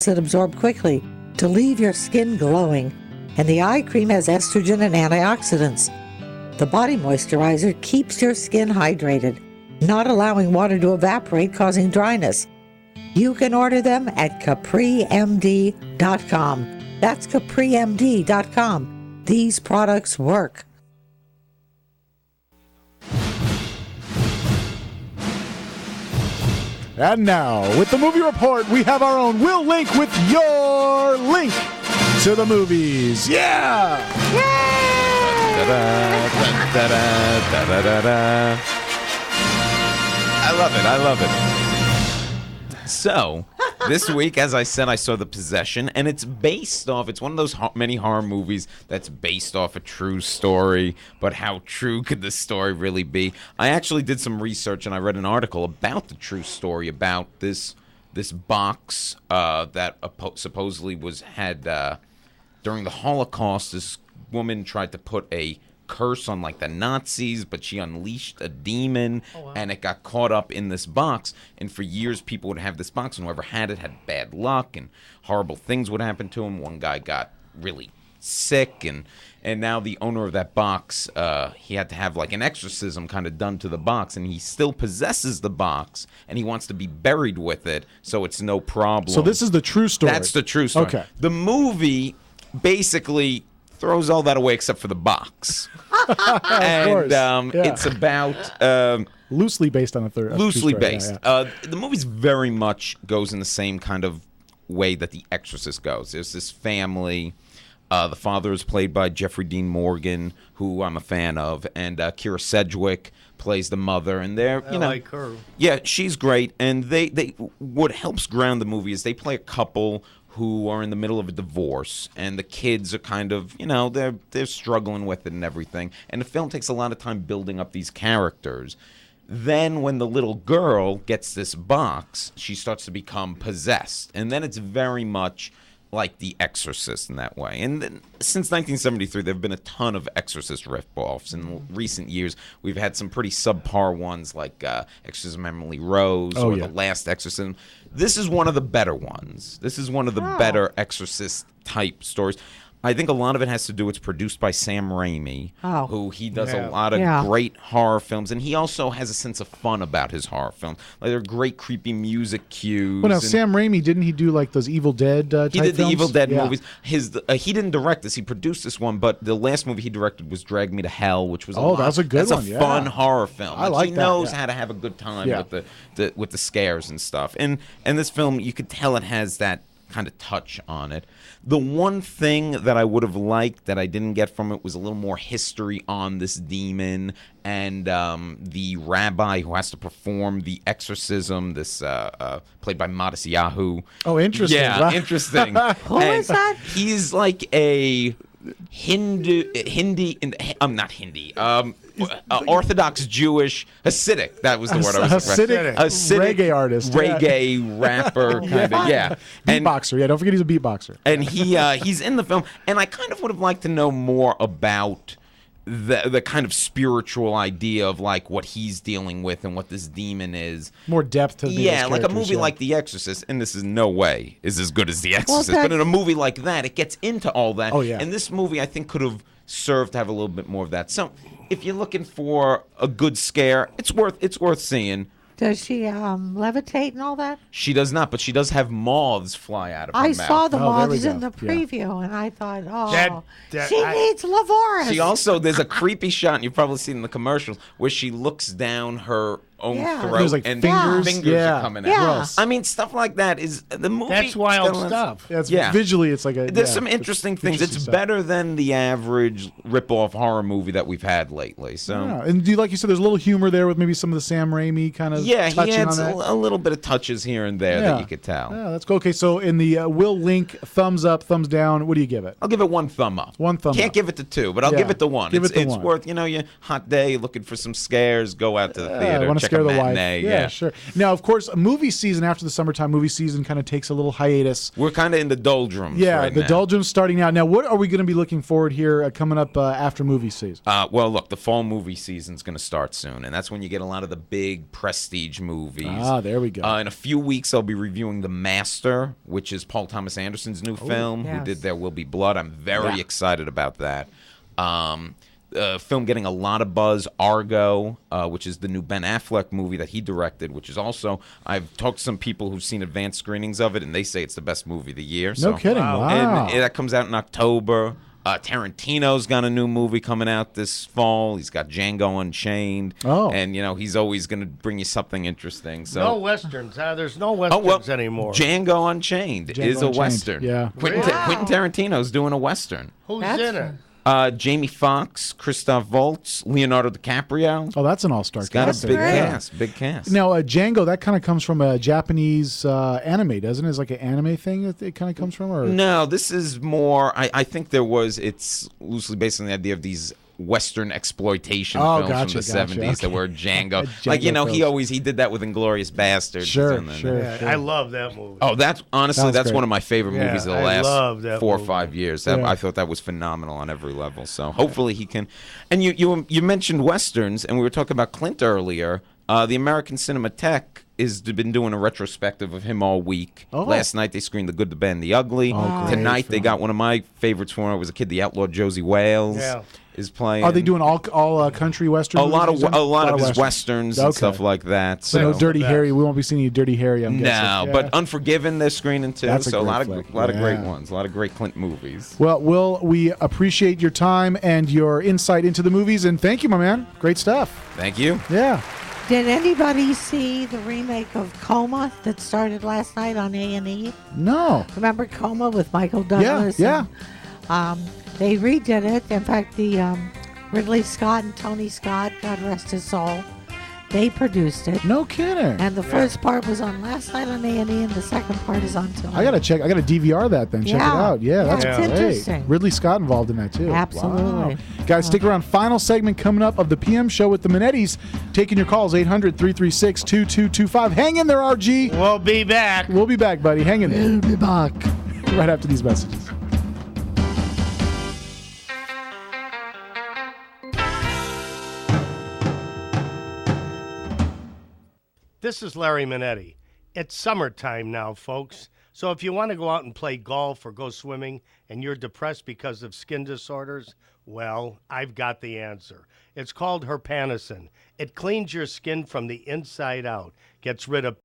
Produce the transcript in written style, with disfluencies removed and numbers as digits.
acid absorb quickly to leave your skin glowing, and the eye cream has estrogen and antioxidants. The body moisturizer keeps your skin hydrated, not allowing water to evaporate, causing dryness. You can order them at CapriMD.com. That's CapriMD.com. These products work. And now, with the movie report, we have our own Will Link with your link to the movies. Yeah! I love it. I love it. So, this week, as I said, I saw The Possession, and it's based off, it's one of those many horror movies that's based off a true story, but how true could this story really be? I actually did some research, and I read an article about the true story, about this box that supposedly had during the Holocaust. This woman tried to put a curse on like the Nazis, but she unleashed a demon. Oh, wow. And it got caught up in this box, and for years people would have this box, and whoever had it had bad luck and horrible things would happen to him. One guy got really sick, and now the owner of that box, he had to have like an exorcism kind of done to the box, and he still possesses the box, and he wants to be buried with it, so it's no problem. So this is the true story. That's the true story. Okay. The movie basically throws all that away except for the box. And it's about loosely based on a third. Loosely based. The movie's very much goes in the same kind of way that The Exorcist goes. There's this family. The father is played by Jeffrey Dean Morgan, who I'm a fan of, and Kira Sedgwick plays the mother, and they're I like her. Yeah, she's great. And they what helps ground the movie is they play a couple who are in the middle of a divorce, and the kids are kind of, they're struggling with it and everything. And the film takes a lot of time building up these characters. Then when the little girl gets this box, she starts to become possessed. And then it's very much like The Exorcist in that way. And then, since 1973, there have been a ton of Exorcist ripoffs. In recent years, we've had some pretty subpar ones like Exorcism of Emily Rose or The Last Exorcism. This is one of the better ones. This is one of the better Exorcist-type stories. I think a lot of it has to do, it's produced by Sam Raimi, who he does a lot of great horror films, and he also has a sense of fun about his horror films. Like, there are great creepy music cues. Well, now, Sam Raimi, didn't he do like those Evil Dead type films? He did the Evil Dead movies. He didn't direct this, he produced this one, but the last movie he directed was Drag Me to Hell, which was that's a good one. That's a fun horror film. I like he that. He knows how to have a good time with the scares and stuff. And this film, you could tell it has that kind of touch on it. The one thing that I would have liked that I didn't get from it was a little more history on this demon and the rabbi who has to perform the exorcism, this played by Matisyahu. Oh, interesting. Yeah, interesting. Who is that? He's like a Orthodox Jewish Hasidic. That was the word I was looking for. Hasidic reggae artist, reggae rapper, kind of. Beatboxer. Don't forget he's a beatboxer. And he's in the film. And I kind of would have liked to know more about the kind of spiritual idea of like what he's dealing with and what this demon is. More depth to the like a movie like The Exorcist, and this is no way is as good as The Exorcist, but in a movie like that, it gets into all that. Oh, yeah. And this movie, I think, could have served to have a little bit more of that. So, if you're looking for a good scare, it's worth seeing. Does she levitate and all that? She does not, but she does have moths fly out of her mouth. I saw the moths in the preview, and I thought, she needs Lavoris. She also, there's a creepy shot, and you've probably seen in the commercials, where she looks down her own throat like and fingers are coming out. Yeah. I mean, stuff like that is the movie. That's wild stuff. Visually, it's like there's some interesting things. It's better than the average rip-off horror movie that we've had lately. So, and like you said, there's a little humor there with maybe some of the Sam Raimi kind of he adds a little bit of touches here and there that you could tell. Yeah, that's cool. Okay, so in the Will Link thumbs up, thumbs down, what do you give it? I'll give it one thumb up. One thumb up. Can't give it to two, but I'll give it the one. It's worth, you hot day, looking for some scares, go out to the theater. scare a the wife. matinee. Yeah, sure. Now, of course, movie season after the summertime movie season kind of takes a little hiatus. We're kind of in the doldrums. Yeah, right the now. doldrums starting out. Now, what are we going to be looking forward here coming up after movie season? Well, look, the fall movie season's going to start soon, and that's when you get a lot of the big prestige movies. Ah, there we go. In a few weeks, I'll be reviewing The Master, which is Paul Thomas Anderson's new film, who yes. did There Will Be Blood. I'm very excited about that. Film getting a lot of buzz, Argo, which is the new Ben Affleck movie that he directed, which is also, I've talked to some people who've seen advanced screenings of it, and they say it's the best movie of the year. No kidding. Wow. And that comes out in October. Tarantino's got a new movie coming out this fall. He's got Django Unchained. Oh. And, he's always going to bring you something interesting. So. No Westerns. There's no Westerns anymore. Django Unchained is a Western. Yeah. Quentin Tarantino's doing a Western. Who's That's in it? Jamie Foxx, Christoph Waltz, Leonardo DiCaprio. Oh, that's an all-star It's got cast. a big great. cast. Big cast. Now, Django, that kind of comes from a Japanese anime, doesn't it? It's like an anime thing that it kind of comes from? Or? No, this is more. I think it's loosely based on the idea of these Western exploitation films from the 70s that were Django. Django he did that with Inglourious Bastards. Sure. Yeah, I love that movie. Oh, that's great. one of my favorite movies of the I love last that 4 or movie. 5 years. Yeah. I thought that was phenomenal on every level. So hopefully he can. And you mentioned Westerns, and we were talking about Clint earlier. The American Cinematheque has been doing a retrospective of him all week. Oh. Last night they screened The Good, the Bad, and the Ugly. great Tonight they film. got one of my favorites when I was a kid, The Outlaw Josie Wales. Yeah. Is playing. Are they doing all country western? a lot of his Westerns. westerns and Okay. stuff like that? So no Dirty Harry. We won't be seeing any Dirty Harry. I'm No, guessing. but Unforgiven they're screening too. That's a So a great lot flick. of great Yeah. ones, a lot of great Clint movies. Well, Will, we appreciate your time and your insight into the movies, and thank you, my man. Great stuff. Thank you. Yeah. Did anybody see the remake of Coma that started last night on A&E? No. Remember Coma with Michael Douglas? Yeah. They redid it. In fact, the Ridley Scott and Tony Scott, God rest his soul, they produced it. No kidding. And the first part was on last night on A&E, and the second part is on tonight. I gotta check. I gotta DVR that then. Check it Yeah. out. Yeah, that's Yeah, it's great. interesting. Ridley Scott involved in that too. Absolutely. Wow. Guys, stick around. Final segment coming up of the PM show with the Manettis. Taking your calls 800-336-2225. Hang in there, RG. We'll be back. We'll be back, buddy. Hang in there. We'll be back. Right after these messages. This is Larry Manetti. It's summertime now, folks. So if you want to go out and play golf or go swimming and you're depressed because of skin disorders, well, I've got the answer. It's called Herpanicin. It cleans your skin from the inside out, gets rid of